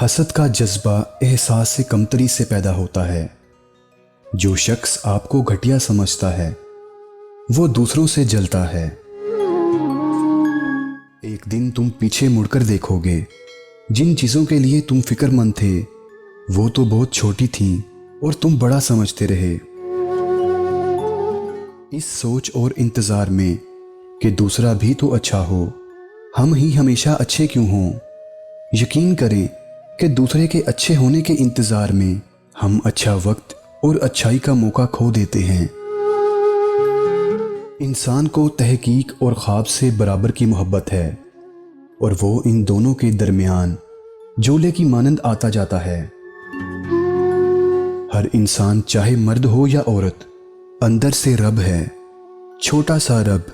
حسد کا جذبہ احساس سے کمتری سے پیدا ہوتا ہے۔ جو شخص آپ کو گھٹیا سمجھتا ہے وہ دوسروں سے جلتا ہے۔ ایک دن تم پیچھے مڑ کر دیکھو گے، جن چیزوں کے لیے تم فکر مند تھے وہ تو بہت چھوٹی تھیں اور تم بڑا سمجھتے رہے۔ اس سوچ اور انتظار میں کہ دوسرا بھی تو اچھا ہو، ہم ہی ہمیشہ اچھے کیوں ہوں؟ یقین کریں کہ دوسرے کے اچھے ہونے کے انتظار میں ہم اچھا وقت اور اچھائی کا موقع کھو دیتے ہیں۔ انسان کو تحقیق اور خواب سے برابر کی محبت ہے، اور وہ ان دونوں کے درمیان جولے کی مانند آتا جاتا ہے۔ ہر انسان چاہے مرد ہو یا عورت اندر سے رب ہے، چھوٹا سا رب۔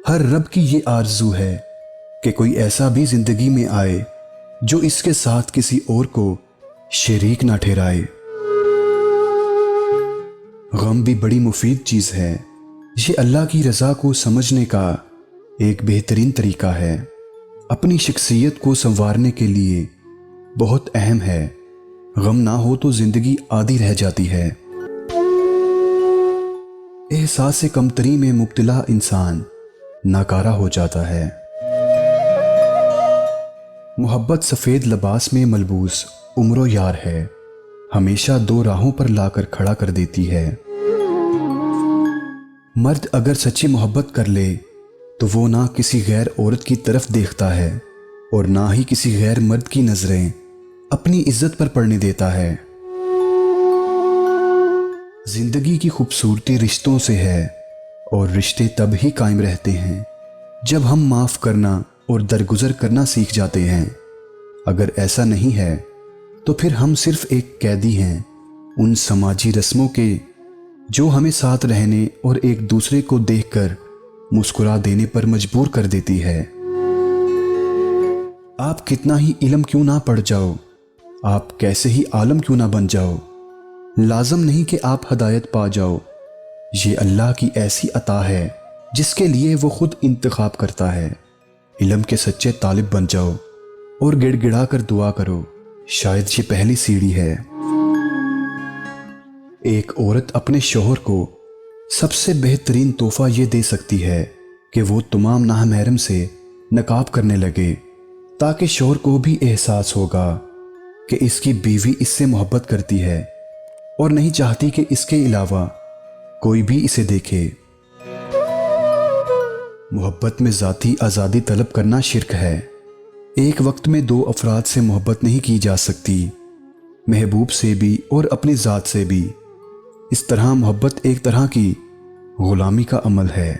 ہر رب کی یہ آرزو ہے کہ کوئی ایسا بھی زندگی میں آئے جو اس کے ساتھ کسی اور کو شریک نہ ٹھہرائے۔ غم بھی بڑی مفید چیز ہے۔ یہ اللہ کی رضا کو سمجھنے کا ایک بہترین طریقہ ہے۔ اپنی شخصیت کو سنوارنے کے لیے بہت اہم ہے۔ غم نہ ہو تو زندگی آدھی رہ جاتی ہے۔ احساس کمتری میں مبتلا انسان ناکارہ ہو جاتا ہے۔ محبت سفید لباس میں ملبوس عمر و یار ہے، ہمیشہ دو راہوں پر لا کر کھڑا کر دیتی ہے۔ مرد اگر سچی محبت کر لے تو وہ نہ کسی غیر عورت کی طرف دیکھتا ہے اور نہ ہی کسی غیر مرد کی نظریں اپنی عزت پر پڑنے دیتا ہے۔ زندگی کی خوبصورتی رشتوں سے ہے، اور رشتے تب ہی قائم رہتے ہیں جب ہم معاف کرنا اور درگزر کرنا سیکھ جاتے ہیں۔ اگر ایسا نہیں ہے تو پھر ہم صرف ایک قیدی ہیں ان سماجی رسموں کے جو ہمیں ساتھ رہنے اور ایک دوسرے کو دیکھ کر مسکرا دینے پر مجبور کر دیتی ہے۔ آپ کتنا ہی علم کیوں نہ پڑھ جاؤ، آپ کیسے ہی عالم کیوں نہ بن جاؤ، لازم نہیں کہ آپ ہدایت پا جاؤ۔ یہ اللہ کی ایسی عطا ہے جس کے لیے وہ خود انتخاب کرتا ہے۔ علم کے سچے طالب بن جاؤ اور گڑ گڑا کر دعا کرو، شاید یہ پہلی سیڑھی ہے۔ ایک عورت اپنے شوہر کو سب سے بہترین تحفہ یہ دے سکتی ہے کہ وہ تمام نامحرم سے نقاب کرنے لگے، تاکہ شوہر کو بھی احساس ہوگا کہ اس کی بیوی اس سے محبت کرتی ہے اور نہیں چاہتی کہ اس کے علاوہ کوئی بھی اسے دیکھے۔ محبت میں ذاتی آزادی طلب کرنا شرک ہے۔ ایک وقت میں دو افراد سے محبت نہیں کی جا سکتی، محبوب سے بھی اور اپنی ذات سے بھی۔ اس طرح محبت ایک طرح کی غلامی کا عمل ہے۔